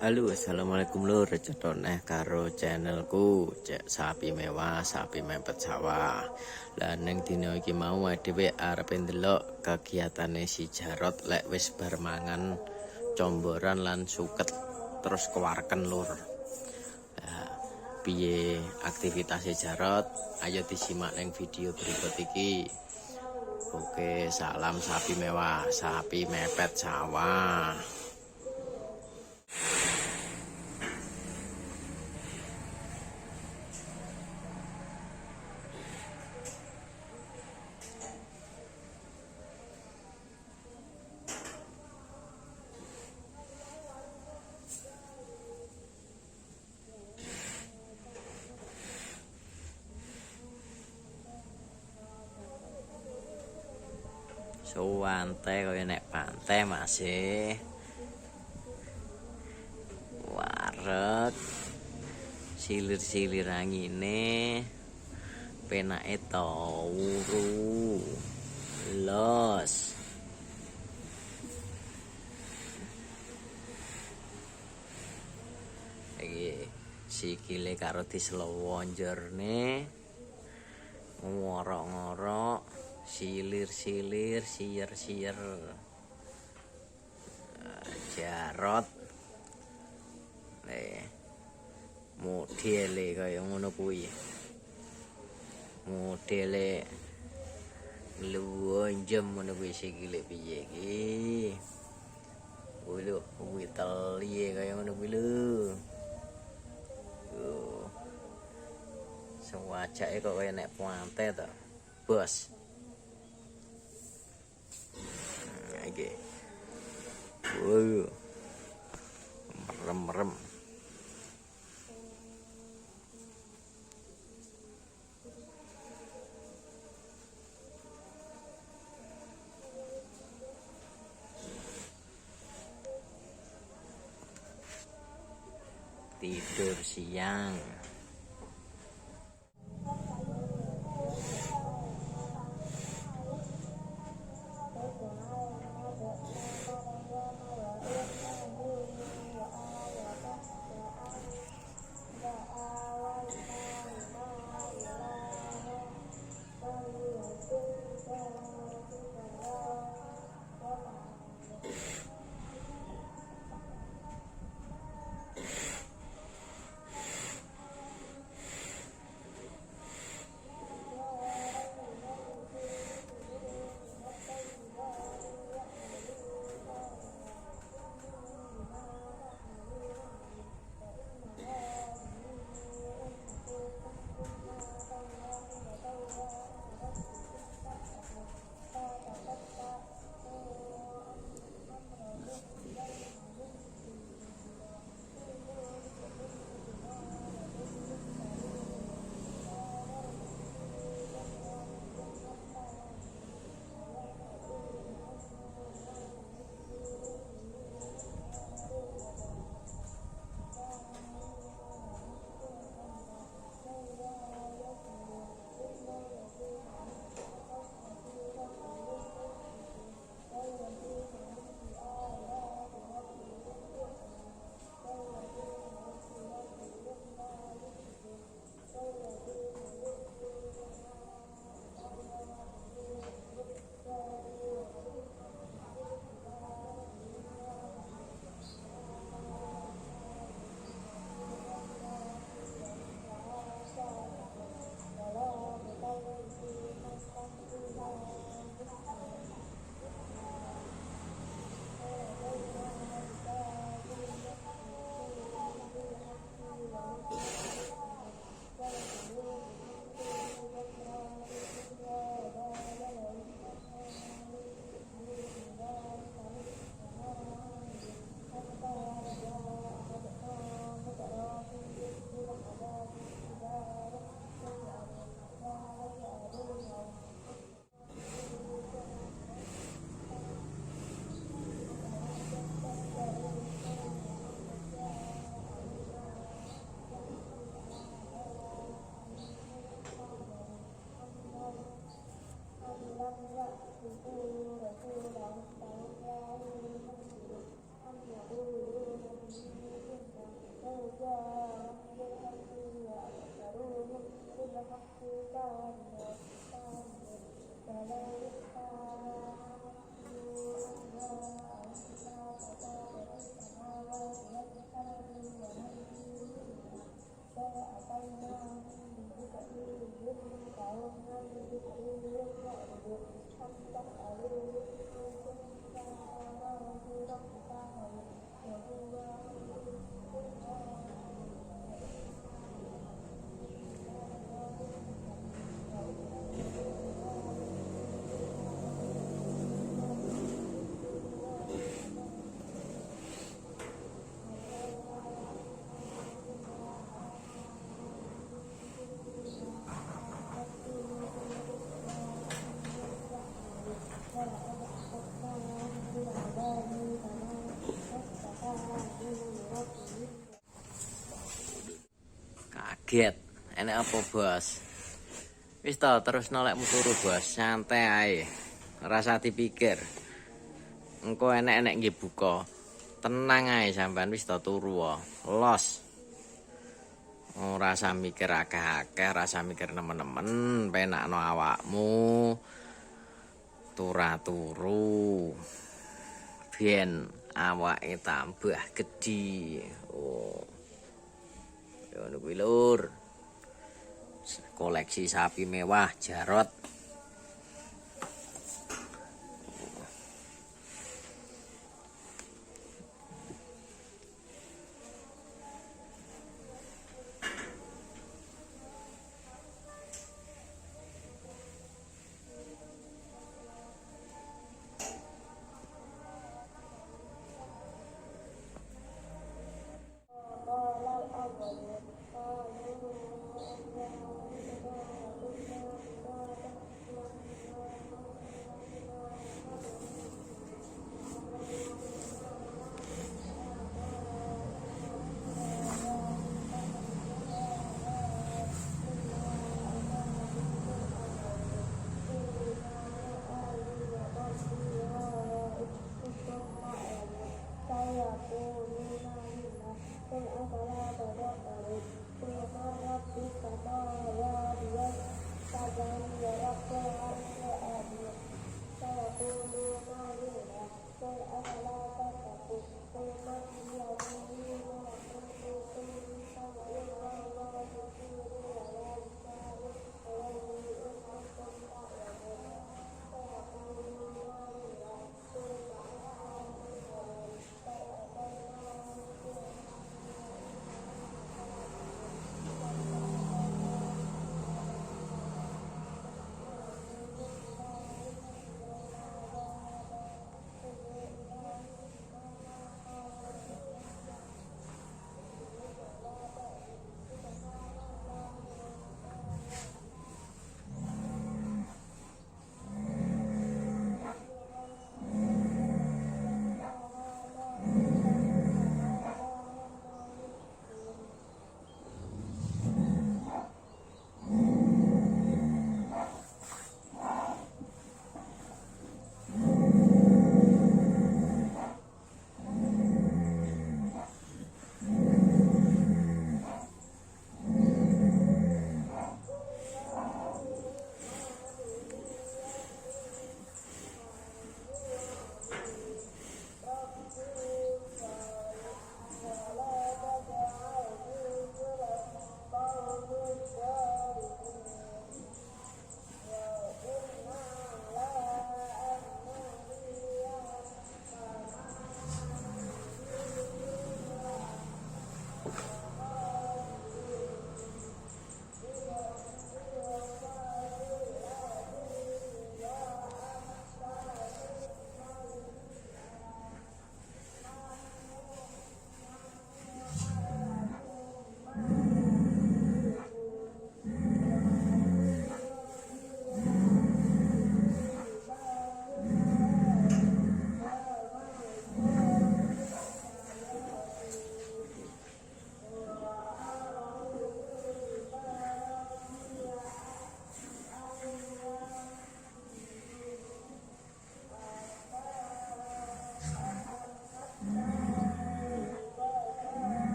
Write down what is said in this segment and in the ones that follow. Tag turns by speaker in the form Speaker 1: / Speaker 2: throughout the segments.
Speaker 1: Halo, assalamualaikum lur, cetoneh karo channelku cek sapi mewah, sapi mepet sawah. Lah ning dina iki mau dhewe arep ndelok kegiatane si Jarot lek wis bar mangan comboran lan suket terus kewarken lur. Lah piye aktivitas Jarot? Ayo disimak ning video berikut iki. Oke, salam sapi mewah, sapi mepet sawah. Suwante kaya nek pantai masih wareg silir-silir angine penake turu los iki sikile karo dislowonjerne ngorok-ngorok silir-silir siyer-siyer Jarot modele kaya ngono kuwi modele luwonjem ngono kuwi sikile piye iki lho kuwi teliye kaya ngono kuwi lho sewajake kok kaya nek pantai to bos iki merem-merem tidur siang. Kaget, enek apa bos? Wis to terus nolekmu turu bos, santai ae. Rasa dipikir. Engko enek-enek nggih buka. Tenang ae sampean wis to turu wae. Los. Ora usah mikir akeh-akeh, rasa mikir nemen-nemen, penakno awakmu. Turu. Biyen awake tambah gedhi. Oh. Yo kuwi lur. Koleksi sapi mewah Jarot.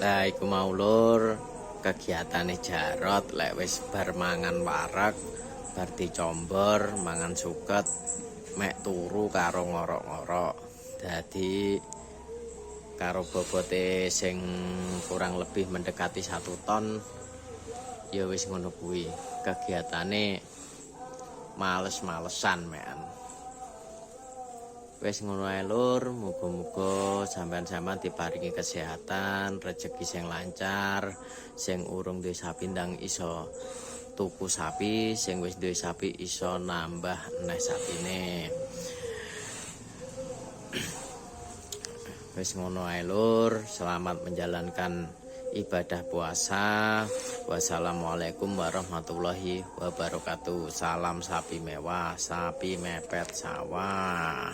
Speaker 1: Lah iku mau lur, kegiatane Jarot lek wis bar mangan wareg, bar dicombor, mangan suket, mek turu karo ngorok-ngorok. Dadi karo bobote sing kurang lebih mendekati 1 ton, ya wis ngono kuwi. Kegiatane males-malesan mekan. Wis ngono ae lur, muga-muga sampean-sampean diparingi kesehatan, rezeki sing lancar, sing urung duwe sapi ndang iso tuku sapi, sing wis duwe sapi iso nambah neh sapine. Wis ngono ae lur, selamat menjalankan ibadah puasa. Wassalamualaikum warahmatullahi wabarakatuh. Salam sapi mewah, sapi mepet sawah.